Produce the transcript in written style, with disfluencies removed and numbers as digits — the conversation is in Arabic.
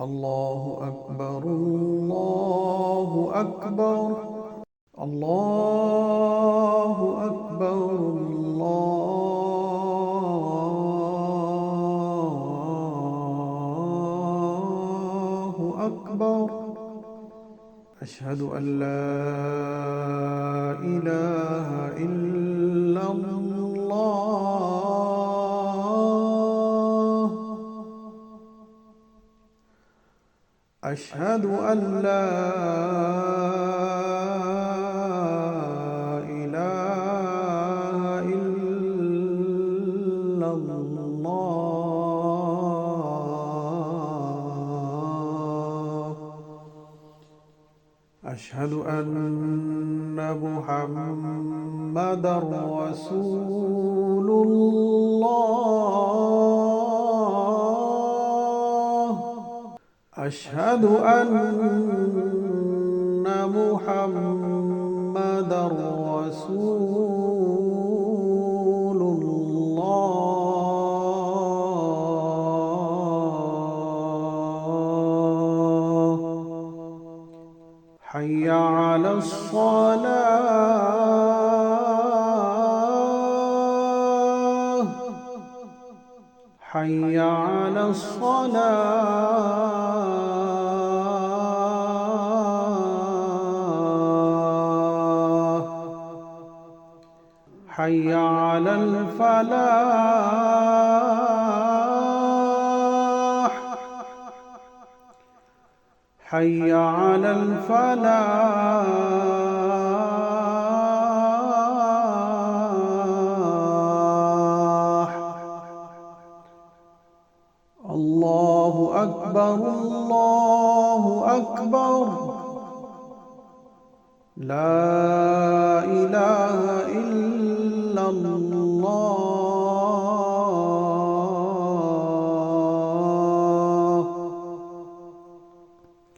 الله أكبر الله أكبر الله أكبر الله أكبر. أشهد أن لا إله إلا الله. أشهد أن لا إله إلا الله. أشهد أن محمدًا رسول الله. أشهد أن محمدًا رسول الله. حي على الصلاة. حي على الصلاة. حي على الفلاح. حي على الفلاح. الله أكبر الله أكبر. لا إله إلا الله.